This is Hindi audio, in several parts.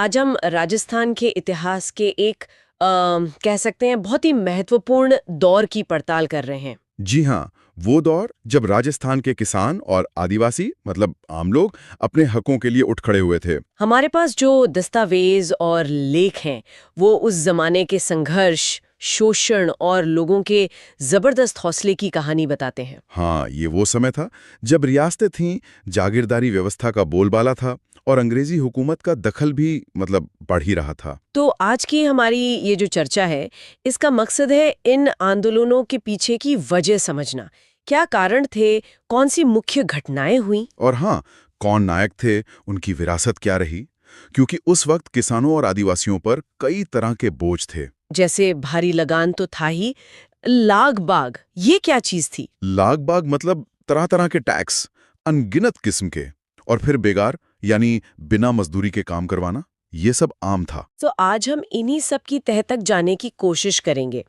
आज हम राजस्थान के इतिहास के एक कह सकते हैं बहुत ही महत्वपूर्ण दौर की पड़ताल कर रहे हैं। जी हाँ, वो दौर जब राजस्थान के किसान और आदिवासी मतलब आम लोग अपने हकों के लिए उठ खड़े हुए थे। हमारे पास जो दस्तावेज और लेख हैं वो उस जमाने के संघर्ष, शोषण और लोगों के जबरदस्त हौसले की कहानी बताते हैं। हाँ, ये वो समय था जब रियासतें थीं, जागीरदारी व्यवस्था का बोलबाला था और अंग्रेजी हुकूमत का दखल भी मतलब बढ़ ही रहा था। तो आज की हमारी ये जो चर्चा है, इसका मकसद है इन आंदोलनों के पीछे की वजह समझना। क्या कारण थे, कौन सी मुख्य घटनाएं हुई? और हाँ, कौन नायक थे, उनकी विरासत क्या रही, क्योंकि उस वक्त किसानों और आदिवासियों पर कई तरह के बोझ थे। जैसे भारी लगान तो था ही, लाग बाग ये क्या चीज थी? लाग बाग मतलब तरह तरह के टैक्स, अनगिनत किस्म के, और फिर बेगार यानी बिना मजदूरी के काम करवाना, ये सब आम था। तो आज हम इन्हीं सब की तह तक जाने की कोशिश करेंगे।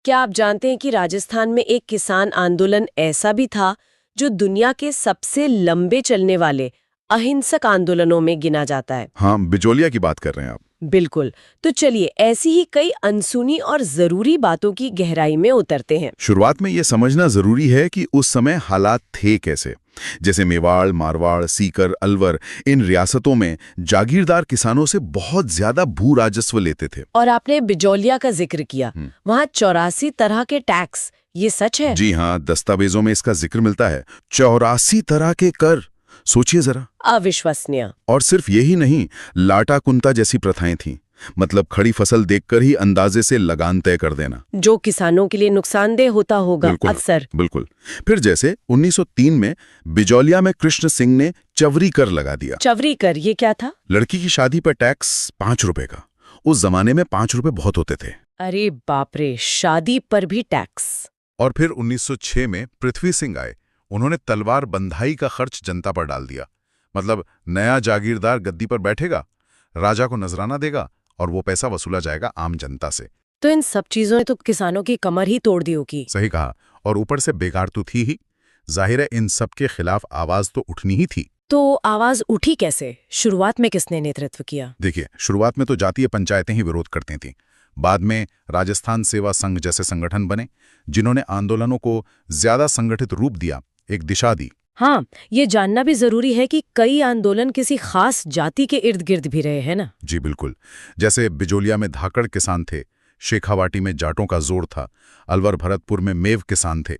क्या आप जानते हैं कि राजस्थान में एक किसान आंदोलन ऐसा भी था जो दुनिया के सबसे लंबे चलने वाले अहिंसक आंदोलनों में गिना जाता है? हाँ, बिजोलिया की बात कर रहे हैं आप। बिल्कुल। तो चलिए ऐसी ही कई अनसुनी और जरूरी बातों की गहराई में उतरते हैं। शुरुआत में ये समझना जरूरी है कि उस समय हालात थे कैसे। जैसे मेवाड़, मारवाड़, सीकर, अलवर, इन रियासतों में जागीरदार किसानों से बहुत ज्यादा भू राजस्व लेते थे। और आपने बिजौलिया का जिक्र किया, वहाँ 84 तरह के टैक्स, ये सच है? जी हाँ, दस्तावेजों में इसका जिक्र मिलता है। 84 तरह के कर, सोचिए जरा। अविश्वसनीय। और सिर्फ यही नहीं, लाटा कुंता जैसी प्रथाएं थीं। मतलब खड़ी फसल देखकर ही अंदाजे से लगान तय कर देना, जो किसानों के लिए नुकसानदेह होता होगा बिल्कुल अक्सर। बिल्कुल। फिर जैसे 1903 में बिजौलिया में कृष्ण सिंह ने चवरी कर लगा दिया। चवरी कर ये क्या था? लड़की की शादी पर टैक्स 5 रुपए का। उस जमाने में 5 रुपए बहुत होते थे। अरे बाप रे, शादी पर भी टैक्स! और फिर 1906 में पृथ्वी सिंह आए। उन्होंने तलवार बंधाई का खर्च जनता पर डाल दिया। मतलब नया जागीरदार गद्दी पर बैठेगा, राजा को नजराना देगा और वो पैसा वसूला जाएगा आम जनता से। तो इन सब चीजों ने तो किसानों की कमर ही तोड़ दी होगी। सही कहा। और ऊपर से बेकार तो थी ही। जाहिर है इन सब के खिलाफ आवाज तो उठनी ही थी। तो आवाज उठी कैसे? शुरुआत में किसने नेतृत्व किया? देखिए, शुरुआत में तो जातीय पंचायतें ही विरोध करती थीं। बाद में राजस्थान सेवा संघ जैसे संगठन बने, जिन्होंने आंदोलनों को ज्यादा संगठित रूप दिया, एक दिशा दी। हाँ, ये जानना भी जरूरी है कि कई आंदोलन किसी खास जाति के इर्द गिर्द भी रहे हैं ना। जी बिल्कुल। जैसे बिजोलिया में धाकड़ किसान थे, शेखावाटी में जाटों का जोर था, अलवर भरतपुर में मेव किसान थे,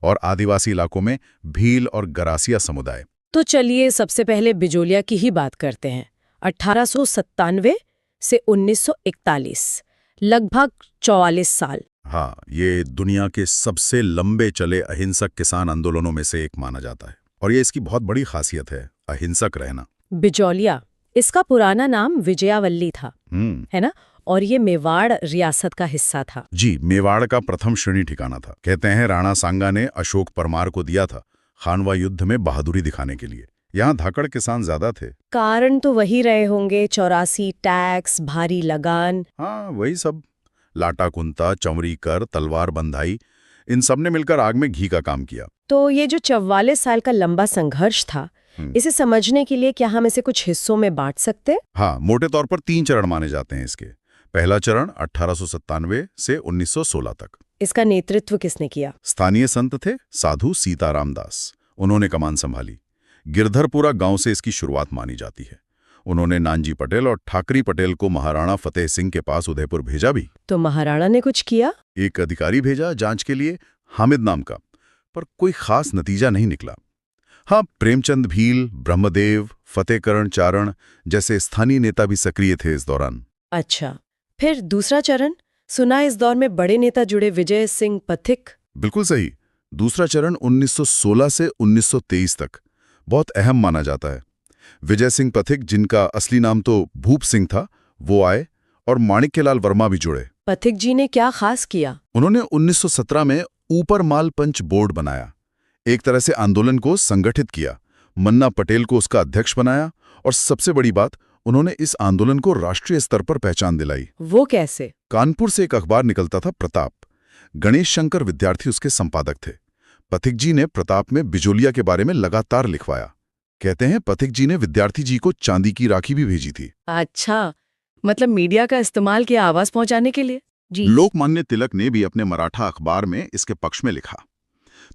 और आदिवासी इलाकों में भील और गरासिया समुदाय। तो चलिए सबसे पहले बिजोलिया की ही बात करते हैं। 1897 से 1941, लगभग 44 साल। हाँ, ये दुनिया के सबसे लंबे चले अहिंसक किसान आंदोलनों में से एक माना जाता है। और ये इसकी बहुत बड़ी खासियत है, अहिंसक रहना। बिजौलिया, इसका पुराना नाम विजयावल्ली था, है ना? और ये मेवाड़ रियासत का हिस्सा था। जी, मेवाड़ का प्रथम श्रेणी ठिकाना था। कहते हैं राणा सांगा ने अशोक परमार को दिया था, खानवा युद्ध में बहादुरी दिखाने के लिए। यहाँ धाकड़ किसान ज्यादा थे। कारण तो वही रहे होंगे, 84 टैक्स, भारी लगान। हाँ, वही सब। लाटा कुंता, चंवरी कर, तलवार बंधाई, इन सब ने मिलकर आग में घी का काम किया। तो ये जो 44 साल का लंबा संघर्ष था, इसे समझने के लिए क्या हम इसे कुछ हिस्सों में बांट सकते हैं? हाँ, मोटे तौर पर 3 चरण माने जाते हैं इसके। पहला चरण 1897 से 1916 तक। इसका नेतृत्व किसने किया? स्थानीय संत थे साधु सीताराम दास। उन्होंने कमान संभाली। गिरधरपुरा गांव से इसकी शुरुआत मानी जाती है। उन्होंने नानजी पटेल और ठाकरी पटेल को महाराणा फतेह सिंह के पास उदयपुर भेजा भी। तो महाराणा ने कुछ किया? एक अधिकारी भेजा जांच के लिए, हामिद नाम का, पर कोई खास नतीजा नहीं निकला। हाँ, प्रेमचंद भील, ब्रह्मदेव, फतेहकरण चारण जैसे स्थानीय नेता भी सक्रिय थे इस दौरान। अच्छा, फिर दूसरा चरण? सुना इस दौर में बड़े नेता जुड़े, विजय सिंह पथिक। बिल्कुल सही। दूसरा चरण 1916 से 1923 तक बहुत अहम माना जाता है। विजय सिंह पथिक, जिनका असली नाम तो भूप सिंह था, वो आए, और माणिक्यलाल वर्मा भी जुड़े। पथिक जी ने क्या खास किया? उन्होंने 1917 में ऊपर माल पंच बोर्ड बनाया, एक तरह से आंदोलन को संगठित किया। मन्ना पटेल को उसका अध्यक्ष बनाया, और सबसे बड़ी बात, उन्होंने इस आंदोलन को राष्ट्रीय स्तर पर पहचान दिलाई। वो कैसे? कानपुर से एक अखबार निकलता था, प्रताप। गणेश शंकर विद्यार्थी उसके संपादक थे। पथिक जी ने प्रताप में बिजोलिया के बारे में लगातार लिखवाया। कहते हैं पथिक जी ने विद्यार्थी जी को चांदी की राखी भी भेजी थी। अच्छा, मतलब मीडिया का इस्तेमाल किया आवाज पहुंचाने के लिए। जी। लोकमान्य तिलक ने भी अपने मराठा अखबार में इसके पक्ष में लिखा।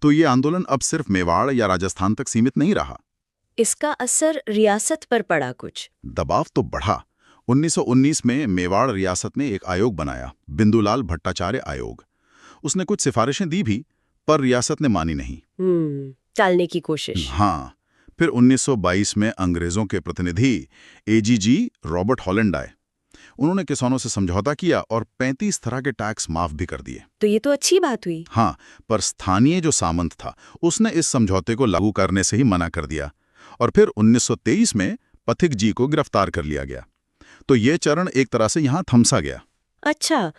तो ये आंदोलन अब सिर्फ मेवाड़ या राजस्थान तक सीमित नहीं रहा। इसका असर रियासत पर पड़ा कुछ। दबाव तो बढ़ा। 1919 में मेवाड़ रियासत ने एक आयोग बनाया, बिंदुलाल भट्टाचार्य आयोग। उसने कुछ सिफारिशें दी भी, पर रियासत ने मानी नहीं। टालने की कोशिश। हाँ, फिर 1922 में अंग्रेजों के प्रतिनिधि एजीजी रॉबर्ट हॉलैंड आए। उन्होंने किसानों से समझौता किया और 35 तरह के टैक्स माफ भी कर दिए। तो ये तो अच्छी बात हुई। हाँ, पर स्थानीय जो सामंत था उसने इस समझौते को लागू करने से ही मना कर दिया और फिर 1923 में पथिक जी को गिरफ्तार कर लिया गया। तो ये चरण एक तरह से यहाँ थमसा गया। अच्छा,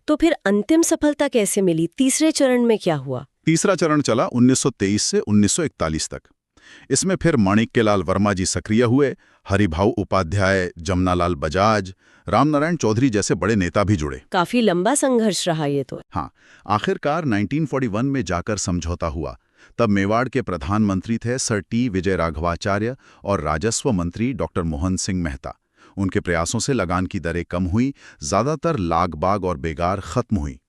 तो फिर अंतिम सफलता कैसे मिली? तीसरे चरण में क्या हुआ? तीसरा चरण चला 1923 से 1941 तक। इसमें फिर माणिक्यलाल वर्मा जी सक्रिय हुए, हरिभाऊ उपाध्याय, जमनालाल बजाज, रामनारायण चौधरी जैसे बड़े नेता भी जुड़े। काफी लंबा संघर्ष रहा ये तो। हाँ, आखिरकार 1941 में जाकर समझौता हुआ। तब मेवाड़ के प्रधानमंत्री थे सर टी विजय राघवाचार्य और राजस्व मंत्री डॉक्टर मोहन सिंह मेहता। उनके प्रयासों से लगान की दरें कम हुई, ज्यादातर लागबाग और बेगार खत्म हुई।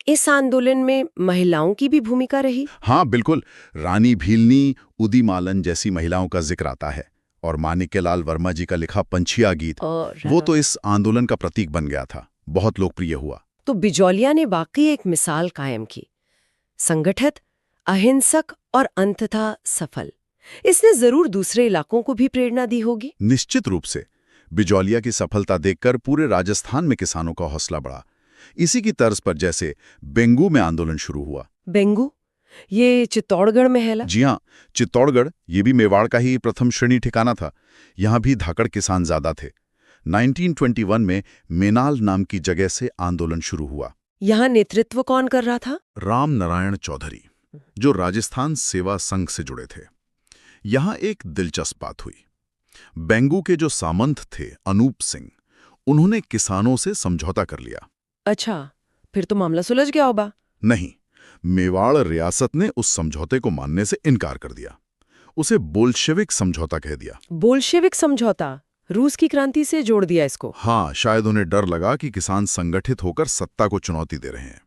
इस आंदोलन में महिलाओं की भी भूमिका रही? हाँ बिल्कुल, रानी भीलनी, उदिमालन जैसी महिलाओं का जिक्र आता है और माणिक्यलाल वर्मा जी का लिखा पंछिया गीत, वो तो इस आंदोलन का प्रतीक बन गया था, बहुत लोकप्रिय हुआ। तो बिजौलिया ने वाकई एक मिसाल कायम की, संगठित, अहिंसक और अंततः सफल। इसने जरूर दूसरे इलाकों को भी प्रेरणा दी होगी। निश्चित रूप से बिजौलिया की सफलता देखकर पूरे राजस्थान में किसानों का हौसला बढ़ा। इसी की तर्ज पर जैसे बेंगू में आंदोलन शुरू हुआ। बेंगू? ये चित्तौड़गढ़ में है ना? जी हाँ, चित्तौड़गढ़ ये भी मेवाड़ का ही प्रथम श्रेणी ठिकाना था। यहाँ भी धाकड़ किसान ज्यादा थे। 1921 में मेनाल नाम की जगह से आंदोलन शुरू हुआ। यहाँ नेतृत्व कौन कर रहा था? राम नारायण चौधरी, जो राजस्थान सेवा संघ से जुड़े थे। यहाँ एक दिलचस्प बात हुई। बेंगू के जो सामंत थे अनूप सिंह, उन्होंने किसानों से समझौता कर लिया। अच्छा, फिर तो मामला सुलझ गया होगा। नहीं, मेवाड़ रियासत ने उस समझौते को मानने से इनकार कर दिया। उसे बोल्शेविक समझौता कह दिया। बोल्शेविक समझौता? रूस की क्रांति से जोड़ दिया इसको? हाँ, शायद उन्हें डर लगा कि किसान संगठित होकर सत्ता को चुनौती दे रहे हैं।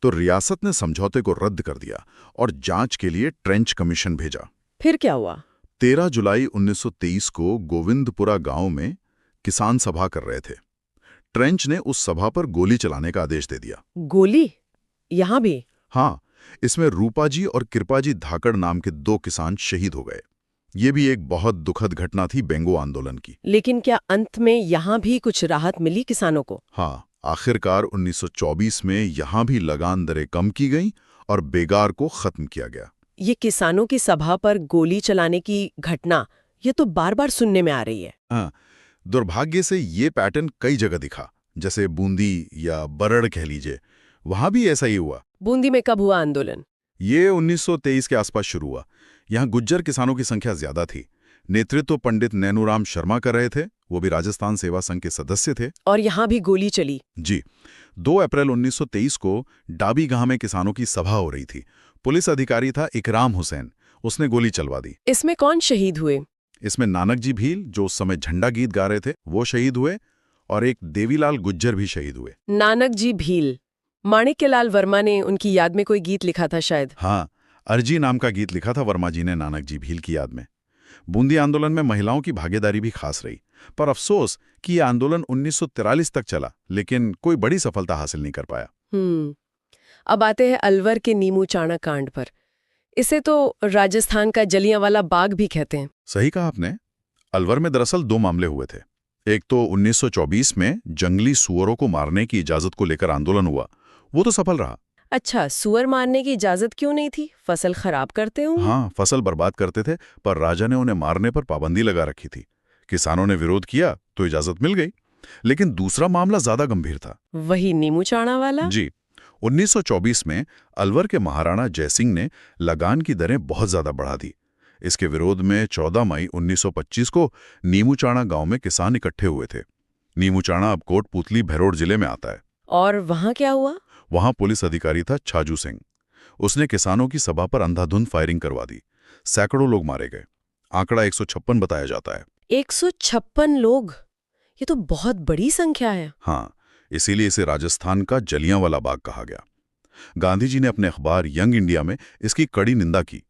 तो रियासत ने समझौते को रद्द कर दिया और जांच के लिए ट्रेंच कमीशन भेजा। फिर क्या हुआ? 13 जुलाई 1923 को गोविंदपुरा गांव में किसान सभा कर रहे थे। ट्रेंच ने उस सभा पर गोली चलाने का आदेश दे दिया। गोली? यहाँ भी? हाँ, इसमें रूपाजी और कृपाजी धाकड़ नाम के 2 किसान शहीद हो गए। ये भी एक बहुत दुखद घटना थी बेंगो आंदोलन की। लेकिन क्या अंत में यहाँ भी कुछ राहत मिली किसानों को? हाँ, आखिरकार 1924 में यहाँ भी लगान दरें कम की गईं और बेगार को खत्म किया गया। ये किसानों की सभा पर गोली चलाने की घटना, ये तो बार बार सुनने में आ रही है। हाँ, दुर्भाग्य से ये पैटर्न कई जगह दिखा, जैसे बूंदी या बरड़ कह लीजिए, वहां भी ऐसा ही हुआ। बूंदी में कब हुआ आंदोलन? ये 1923 के आसपास शुरू हुआ। यहाँ गुज्जर किसानों की संख्या ज्यादा थी। नेतृत्व पंडित नैनूराम शर्मा कर रहे थे, वो भी राजस्थान सेवा संघ के सदस्य थे। और यहाँ भी गोली चली? जी, 2 अप्रैल 1923 को डाबी गांव में किसानों की सभा हो रही थी। पुलिस अधिकारी था इकराम हुसैन, उसने गोली चलवा दी। इसमें कौन शहीद हुए? इसमें नानक जी भील, जो उस समय झंडा गीत गा रहे थे, वो शहीद हुए और एक देवीलाल गुज्जर भी शहीद हुए। नानक जी भील? माणिक्यलाल वर्मा ने उनकी याद में कोई गीत लिखा था शायद। हाँ, अर्जी नाम का गीत लिखा था वर्मा जी ने नानक जी भील की याद में। बूंदी आंदोलन में महिलाओं की भागीदारी भी खास रही, पर अफसोस कि यह आंदोलन 1943 तक चला, लेकिन कोई बड़ी सफलता हासिल नहीं कर पाया। अब आते हैं अलवर के नीमू चाणा कांड पर। इसे तो राजस्थान का जलियांवाला बाग भी कहते हैं। सही कहा आपने। अलवर में दरअसल 2 मामले हुए थे। एक तो 1924 में जंगली सुअरों को मारने की इजाजत को लेकर आंदोलन हुआ, वो तो सफल रहा। अच्छा, सुअर मारने की इजाजत क्यों नहीं थी? फसल खराब करते होंगे? हाँ, फसल बर्बाद करते थे, पर राजा ने उन्हें मारने पर पाबंदी लगा रखी थी। किसानों ने विरोध किया तो इजाजत मिल गई। लेकिन दूसरा मामला ज्यादा गंभीर था। वही नीमू चाणा वाला? जी, 1924 में अलवर के महाराणा जयसिंह ने लगान की दरें बहुत ज्यादा बढ़ा दी। इसके विरोध में 14 मई 1925 को नीमूचाणा गांव में किसान इकट्ठे हुए थे। नीमूचाणा अब कोटपुतली भैरोड जिले में आता है। और वहां क्या हुआ? वहां पुलिस अधिकारी था छाजू सिंह। उसने किसानों की सभा पर अंधाधुंध फायरिंग करवा दी। सैकड़ों लोग मारे गए। आंकड़ा 156 बताया जाता है। 156 लोग, ये तो बहुत बड़ी संख्या है। हाँ, इसीलिए इसे राजस्थान का जलियांवाला बाग कहा गया। गांधी जी ने अपने अखबार यंग इंडिया में इसकी कड़ी निंदा की।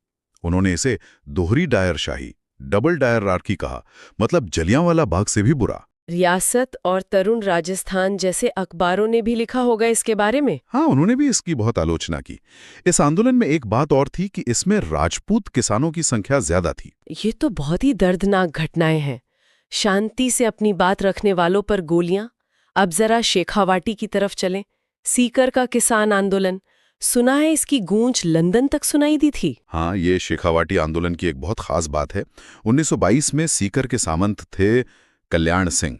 उन्होंने इसे दोहरी डायरशाही, डबल डायरआर्की कहा, मतलब जलियांवाला बाग से भी बुरा। रियासत और तरुण राजस्थान जैसे अखबारों ने भी लिखा होगा इसके बारे में। हाँ, उन्होंने भी इसकी बहुत आलोचना की। इस आंदोलन में एक बात और थी कि इसमें राजपूत किसानों की संख्या ज्यादा थी। ये तो बहुत ही दर्दनाक घटनाएं हैं। शांति से अपनी बात रखने वालों पर गोलियां। अब जरा शेखावाटी की तरफ चलें। सीकर का किसान आंदोलन, सुना है इसकी गूंज लंदन तक सुनाई दी थी। हाँ, ये शेखावाटी आंदोलन की एक बहुत खास बात है। 1922 में सीकर के सामंत थे कल्याण सिंह।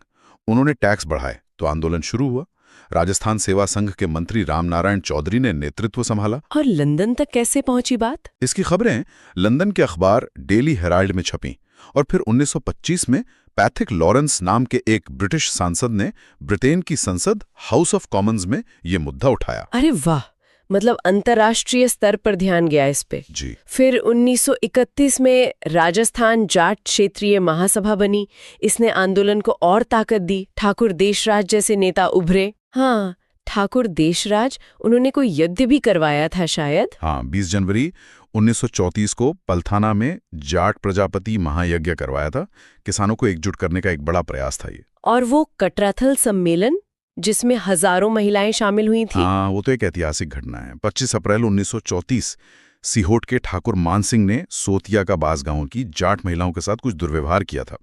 उन्होंने टैक्स बढ़ाए तो आंदोलन शुरू हुआ। राजस्थान सेवा संघ के मंत्री रामनारायण चौधरी ने नेतृत्व संभाला। और लंदन तक कैसे पहुंची बात? इसकी खबरें लंदन के अखबार डेली हेराल्ड में छपीं और फिर 1925 में पैथिक लॉरेंस नाम के एक ब्रिटिश सांसद ने ब्रिटेन की संसद हाउस ऑफ कॉमन्स में ये मुद्दा उठाया। अरे वाह, मतलब अंतर्राष्ट्रीय स्तर पर ध्यान गया इस पे। जी। फिर 1931 में राजस्थान जाट क्षेत्रीय महासभा बनी। इसने आंदोलन को और ताकत दी। ठाकुर देशराज जैसे नेता उभरे। हाँ, ठाकुर देशराज, उन्होंने कोई यज्ञ भी करवाया था शायद। हाँ, 20 जनवरी 1934 को पलथाना में जाट प्रजापति महायज्ञ करवाया था। किसानों को एकजुट करने का एक बड़ा प्रयास था ये। और वो कटराथल सम्मेलन जिसमें हजारों महिलाएं शामिल हुई थी। हाँ, वो तो एक ऐतिहासिक घटना है। 25 अप्रैल 1934 सीहोट के ठाकुर मानसिंह ने सोतिया का बास गांव की जाट महिलाओं के साथ कुछ दुर्व्यवहार किया था।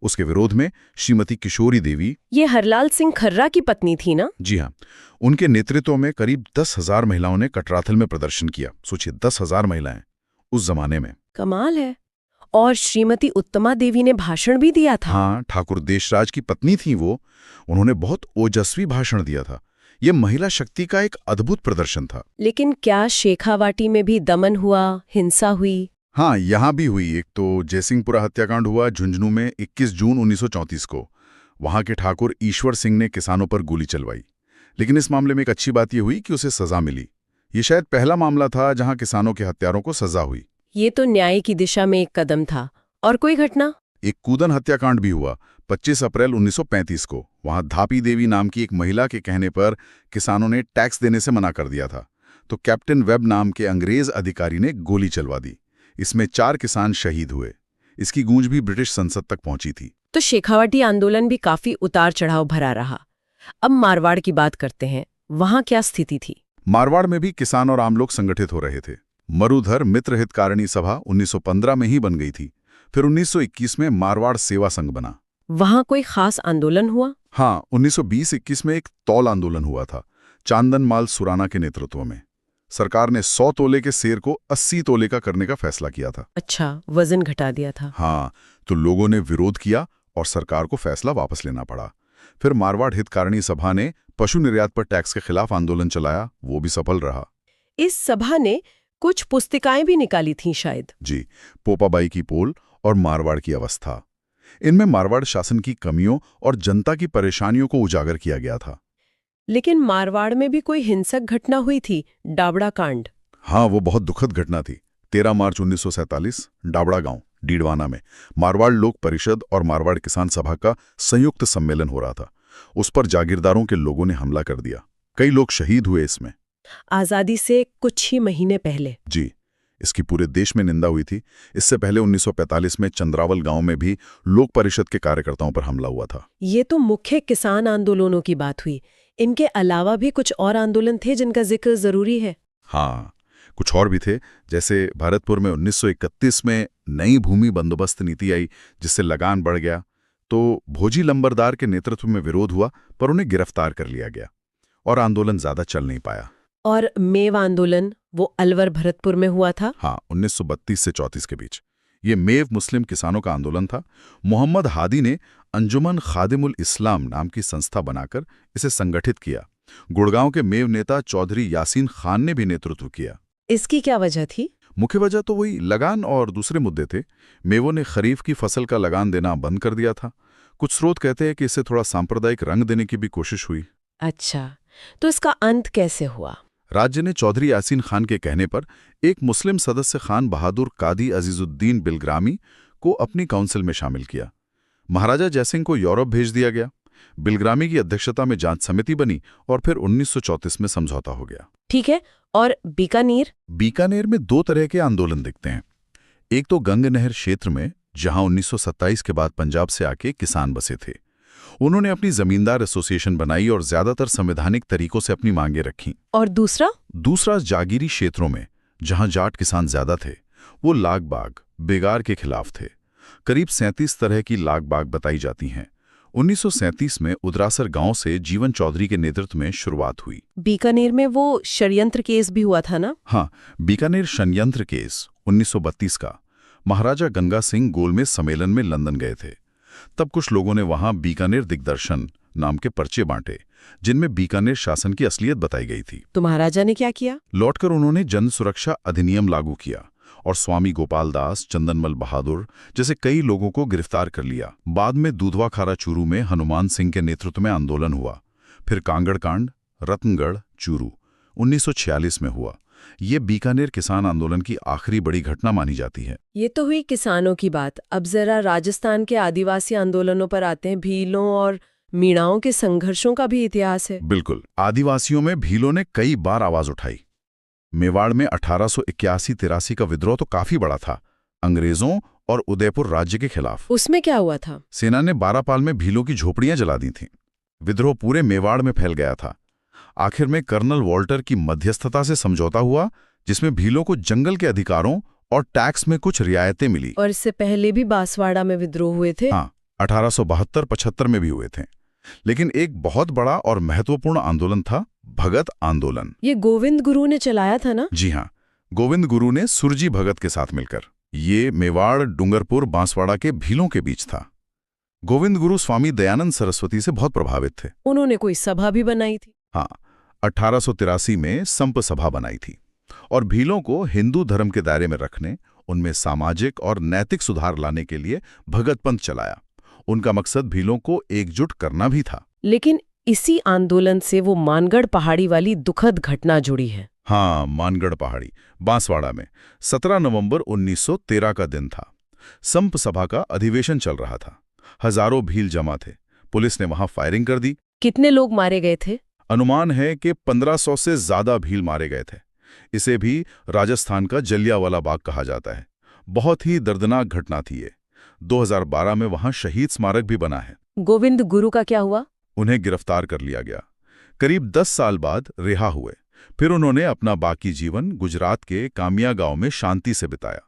उसके विरोध में श्रीमती किशोरी देवी, ये हरलाल सिंह खर्रा की पत्नी थी ना? जी हाँ, उनके नेतृत्व में करीब 10,000 महिलाओं ने कटराथल में प्रदर्शन किया। सोचिए, 10,000 महिलाएं उस जमाने में। कमाल है। और श्रीमती उत्तमा देवी ने भाषण भी दिया था। हाँ, ठाकुर देशराज की पत्नी थी वो। उन्होंने बहुत ओजस्वी भाषण दिया था। ये महिला शक्ति का एक अद्भुत प्रदर्शन था। लेकिन क्या शेखावाटी में भी दमन हुआ, हिंसा हुई? हाँ, यहाँ भी हुई। एक तो जयसिंहपुरा हत्याकांड हुआ झुंझुनू में 21 जून 1934 को। वहाँ के ठाकुर ईश्वर सिंह ने किसानों पर गोली चलवाई। लेकिन इस मामले में एक अच्छी बात ये हुई कि उसे सजा मिली। ये शायद पहला मामला था जहाँ किसानों के हत्यारों को सजा हुई। ये तो न्याय की दिशा में एक कदम था। और कोई घटना? एक कूदन हत्याकांड भी हुआ 25 अप्रैल 1935 को। वहां धापी देवी नाम की एक महिला के कहने पर किसानों ने टैक्स देने से मना कर दिया था, तो कैप्टन वेब नाम के अंग्रेज अधिकारी ने गोली चलवा दी। इसमें 4 किसान शहीद हुए। इसकी गूंज भी ब्रिटिश संसद तक पहुंची थी। तो शेखावाटी आंदोलन भी काफी उतार चढ़ाव भरा रहा। अब मारवाड़ की बात करते हैं। वहां क्या स्थिति थी? मारवाड़ में भी किसान और आम लोग संगठित हो रहे थे। मरुधर मित्र हितकारिणी सभा 1915 में ही बन गई थी। फिर 1921 में मारवाड़ सेवा संघ बना। वहां कोई खास आंदोलन हुआ? हाँ, 1920-21 में एक तौल आंदोलन हुआ था, चांदन माल सुराना के नेतृत्व में। सरकार ने 100 तोले के सेर को 80 तोले का करने का फैसला किया था। अच्छा, वजन घटा दिया था। हाँ, तो लोगों ने विरोध किया और सरकार को फैसला वापस लेना पड़ा। फिर मारवाड़ हितकारिणी सभा ने पशु निर्यात पर टैक्स के खिलाफ आंदोलन चलाया। वो भी सफल रहा। इस सभा ने कुछ पुस्तिकाएं भी निकाली थीं शायद। जी, पोपाबाई की पोल और मारवाड़ की अवस्था। इनमें मारवाड़ शासन की कमियों और जनता की परेशानियों को उजागर किया गया था। लेकिन मारवाड़ में भी कोई हिंसक घटना हुई थी, डाबड़ा कांड। हाँ, वो बहुत दुखद घटना थी। 13 मार्च 1947 डाबड़ा गांव डीडवाना में मारवाड़ लोक परिषद और मारवाड़ किसान सभा का संयुक्त सम्मेलन हो रहा था। उस पर जागीरदारों के लोगों ने हमला कर दिया। कई लोग शहीद हुए इसमें। आजादी से कुछ ही महीने पहले। जी, इसकी पूरे देश में निंदा हुई थी। इससे पहले 1945 में चंद्रावल गांव में भी लोक परिषद के कार्यकर्ताओं पर हमला हुआ था। ये तो मुख्य किसान आंदोलनों की बात हुई। इनके अलावा भी कुछ और आंदोलन थे जिनका जिक्र जरूरी है। हाँ, कुछ और भी थे। जैसे भरतपुर में 1931 में नई भूमि बंदोबस्त नीति आई, जिससे लगान बढ़ गया। तो भोजी लंबरदार के नेतृत्व में विरोध हुआ, पर उन्हें गिरफ्तार कर लिया गया और आंदोलन ज्यादा चल नहीं पाया। और मेव आंदोलन, वो अलवर भरतपुर में हुआ था। हाँ, 1932 से 34 के बीच। ये मेव मुस्लिम किसानों का आंदोलन था। मोहम्मद हादी ने अंजुमन खादिमुल इस्लाम नाम की संस्था बनाकर इसे संगठित किया। गुड़गांव के मेव नेता चौधरी यासीन खान ने भी नेतृत्व किया। इसकी क्या वजह थी? मुख्य वजह तो वही लगान और दूसरे मुद्दे थे। मेवों ने खरीफ की फसल का लगान देना बंद कर दिया था। कुछ स्रोत कहते हैं कि इससे थोड़ा सांप्रदायिक रंग देने की भी कोशिश हुई। अच्छा, तो इसका अंत कैसे हुआ? राज्य ने चौधरी यासीन खान के कहने पर एक मुस्लिम सदस्य खान बहादुर कादी अजीजुद्दीन बिलग्रामी को अपनी काउंसिल में शामिल किया। महाराजा जयसिंह को यूरोप भेज दिया गया। बिलग्रामी की अध्यक्षता में जांच समिति बनी और फिर 1934 में समझौता हो गया। ठीक है, और बीकानेर? बीकानेर में दो तरह के आंदोलन दिखते हैं। एक तो गंग नहर क्षेत्र में, जहां 1927 के बाद पंजाब से आके किसान बसे थे। उन्होंने अपनी जमींदार एसोसिएशन बनाई और ज्यादातर संवैधानिक तरीकों से अपनी मांगें रखीं। और दूसरा जागीरी क्षेत्रों में, जहां जाट किसान ज्यादा थे। वो लाग बाग, बेगार के खिलाफ थे। करीब 37 तरह की लाग बाग बताई जाती हैं। 1937 में उदरासर गांव से जीवन चौधरी के नेतृत्व में शुरुआत हुई। बीकानेर में वो षड्यंत्र केस भी हुआ था ना? हाँ, बीकानेर षड्यंत्र केस 1932 का। महाराजा गंगा सिंह गोलमेज सम्मेलन में लंदन गए थे। तब कुछ लोगों ने वहां बीकानेर दिग्दर्शन नाम के पर्चे बांटे, जिनमें बीकानेर शासन की असलियत बताई गई थी। तो महाराजा ने क्या किया? लौटकर उन्होंने जन सुरक्षा अधिनियम लागू किया और स्वामी गोपाल दास, चंदनमल बहादुर जैसे कई लोगों को गिरफ्तार कर लिया। बाद में दूधवा खारा चूरू में हनुमान सिंह के नेतृत्व में आंदोलन हुआ। फिर कांगड़ कांड, रत्नगढ़, चूरू 1946 में हुआ। ये बीकानेर किसान आंदोलन की आखिरी बड़ी घटना मानी जाती है। ये तो हुई किसानों की बात। अब जरा राजस्थान के आदिवासी आंदोलनों पर आते हैं। भीलों और मीणाओं के संघर्षों का भी इतिहास है। बिल्कुल। आदिवासियों में भीलों ने कई बार आवाज उठाई। मेवाड़ में 1881-83 का विद्रोह तो काफी बड़ा था, अंग्रेजों और उदयपुर राज्य के खिलाफ। उसमें क्या हुआ था? सेना ने बारापाल में भीलों की झोपड़ियां जला दी थीं। विद्रोह पूरे मेवाड़ में फैल गया था। आखिर में कर्नल वॉल्टर की मध्यस्थता से समझौता हुआ, जिसमें भीलों को जंगल के अधिकारों और टैक्स में कुछ रियायतें मिली। और इससे पहले भी बांसवाड़ा में विद्रोह हुए थे? हाँ, 1872-75 में भी हुए थे। लेकिन एक बहुत बड़ा और महत्वपूर्ण आंदोलन था भगत आंदोलन। ये गोविंद गुरु ने चलाया था ना? जी हाँ, गोविंद गुरु ने सुरजी भगत के साथ मिलकर। ये मेवाड़, डूंगरपुर, बांसवाड़ा के भीलों के बीच था। गोविंद गुरु स्वामी दयानंद सरस्वती से बहुत प्रभावित थे। उन्होंने कोई सभा भी बनाई थी? हाँ, 1883 में संप सभा बनाई थी और भीलों को हिंदू धर्म के दायरे में रखने, उनमें सामाजिक और नैतिक सुधार लाने के लिए भगत पंथ चलाया। उनका मकसद भीलों को एकजुट करना भी था। लेकिन इसी आंदोलन से वो मानगढ़ पहाड़ी वाली दुखद घटना जुड़ी है। हाँ, मानगढ़ पहाड़ी, बांसवाड़ा में 17 नवंबर 1913 का दिन था। संप सभा का अधिवेशन चल रहा था। हजारों भील जमा थे। पुलिस ने वहां फायरिंग कर दी। कितने लोग मारे गए थे? अनुमान है कि 1500 से ज्यादा भील मारे गए थे। इसे भी राजस्थान का जलियांवाला बाग कहा जाता है। बहुत ही दर्दनाक घटना थी ये। 2012 में वहां शहीद स्मारक भी बना है। गोविंद गुरु का क्या हुआ? उन्हें गिरफ्तार कर लिया गया। करीब 10 साल बाद रिहा हुए। फिर उन्होंने अपना बाकी जीवन गुजरात के कामिया गांव में शांति से बिताया।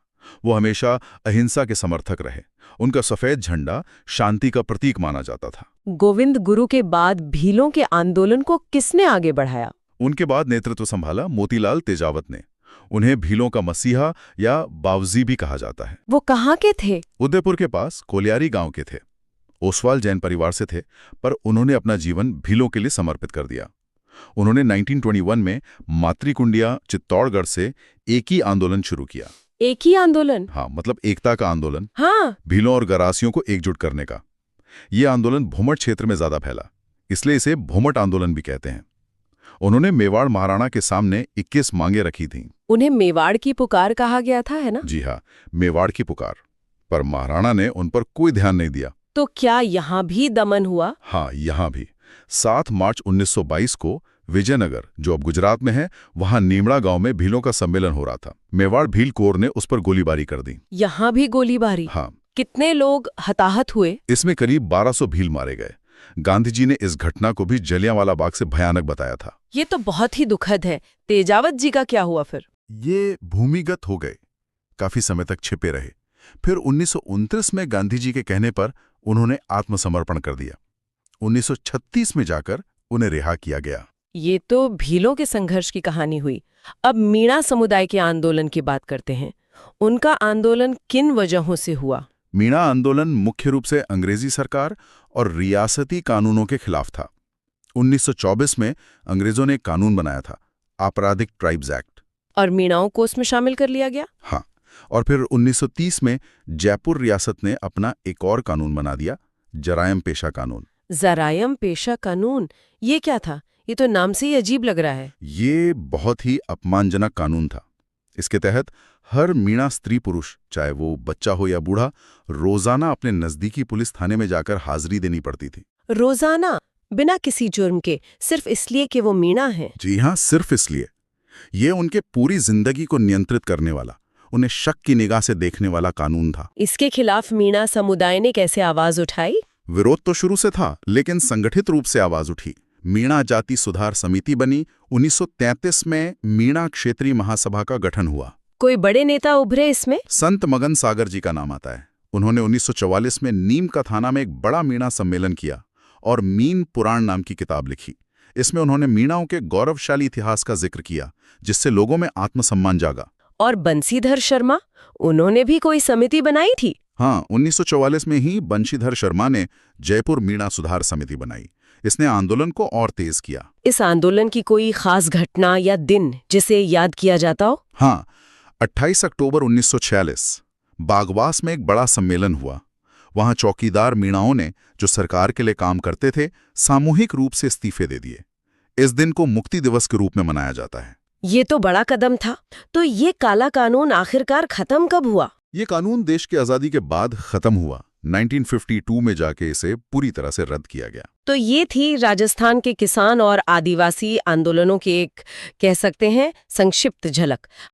वो हमेशा अहिंसा के समर्थक रहे। उनका सफेद झंडा शांति का प्रतीक माना जाता था। गोविंद गुरु के बाद भीलों के आंदोलन को किसने आगे बढ़ाया? उनके बाद नेतृत्व संभाला मोतीलाल तेजावत ने। उन्हें भीलों का मसीहा या बावजी भी कहा जाता है। वो कहाँ के थे? उदयपुर के पास कोलियारी गांव के थे। ओसवाल जैन परिवार से थे, पर उन्होंने अपना जीवन भीलों के लिए समर्पित कर दिया। उन्होंने 1921 में मातृकुंडिया, चित्तौड़गढ़ से एक ही आंदोलन शुरू किया। एक ही आंदोलन? हाँ, मतलब एकता का आंदोलन। हाँ। भीलों और गरासियों को एकजुट करने का। ये आंदोलन भूमट क्षेत्र में ज्यादा फैला, इसलिए इसे भूमट आंदोलन भी कहते हैं। उन्होंने मेवाड़ महाराणा के सामने 21 मांगे रखी थीं। उन्हें मेवाड़ की पुकार कहा गया था, है ना? जी हाँ, मेवाड़ की पुकार। पर महाराणा ने उन पर कोई ध्यान नहीं दिया। तो क्या यहाँ भी दमन हुआ? हाँ, यहाँ भी। 7 मार्च 1922 को विजयनगर, जो अब गुजरात में है, वहां नीमड़ा गांव में भीलों का सम्मेलन हो रहा था। मेवाड़ भील कोर ने उस पर गोलीबारी कर दी। यहाँ भी गोलीबारी? हाँ। कितने लोग हताहत हुए? इसमें करीब 1200 भील मारे गए। गांधी जी ने इस घटना को भी जलियांवाला बाग से भयानक बताया था। ये तो बहुत ही दुखद है। तेजावत जी का क्या हुआ फिर? ये भूमिगत हो गए, काफी समय तक छिपे रहे। फिर 1929 में गांधी जी के कहने पर उन्होंने आत्मसमर्पण कर दिया। 1936 में जाकर उन्हें रिहा किया गया। ये तो भीलों के संघर्ष की कहानी हुई। अब मीणा समुदाय के आंदोलन की बात करते हैं। उनका आंदोलन किन वजहों से हुआ? मीणा आंदोलन मुख्य रूप से अंग्रेजी सरकार और रियासती कानूनों के खिलाफ था। 1924 में अंग्रेजों ने कानून बनाया था, आपराधिक ट्राइब्स एक्ट। और मीणाओं को उसमें शामिल कर लिया गया? हाँ, और फिर 1930 में जयपुर रियासत ने अपना एक और कानून बना दिया, जरायम पेशा कानून। जरायम पेशा कानून, ये क्या था? ये तो नाम से ही अजीब लग रहा है। ये बहुत ही अपमानजनक कानून था। इसके तहत हर मीणा स्त्री पुरुष, चाहे वो बच्चा हो या बूढ़ा, रोजाना अपने नजदीकी पुलिस थाने में जाकर हाजिरी देनी पड़ती थी। रोजाना, बिना किसी जुर्म के, सिर्फ इसलिए कि वो मीणा है। जी हाँ, सिर्फ इसलिए। ये उनके पूरी जिंदगी को नियंत्रित करने वाला, उन्हें शक की निगाह से देखने वाला कानून था। इसके खिलाफ मीणा समुदाय ने कैसे आवाज उठाई? विरोध तो शुरू से था, लेकिन संगठित रूप से आवाज उठी। मीणा जाति सुधार समिति बनी। 1933 में मीणा क्षेत्रीय महासभा का गठन हुआ। कोई बड़े नेता उभरे इसमें? संत मगन सागर जी का नाम आता है। उन्होंने 1944 में नीम का थाना में एक बड़ा मीणा सम्मेलन किया और मीन पुराण नाम की किताब लिखी। इसमें उन्होंने मीणाओं के गौरवशाली इतिहास का जिक्र किया, जिससे लोगों में आत्मसम्मान जागा। और बंशीधर शर्मा, उन्होंने भी कोई समिति बनाई थी? हाँ, 1944 में ही बंशीधर शर्मा ने जयपुर मीणा सुधार समिति बनाई। इसने आंदोलन को और तेज किया। इस आंदोलन की कोई खास घटना या दिन जिसे याद किया जाता हो? हाँ, 28 अक्टूबर 1946 बागवास में एक बड़ा सम्मेलन हुआ। वहां चौकीदार मीणाओं ने, जो सरकार के लिए काम करते थे, सामूहिक रूप से इस्तीफे दे दिए। इस दिन को मुक्ति दिवस के रूप में मनाया जाता है। ये तो बड़ा कदम था। तो ये काला कानून आखिरकार खत्म कब हुआ? ये कानून देश की आज़ादी के बाद खत्म हुआ। 1952 में जाके इसे पूरी तरह से रद्द किया गया। तो ये थी राजस्थान के किसान और आदिवासी आंदोलनों की एक, कह सकते हैं, संक्षिप्त झलक।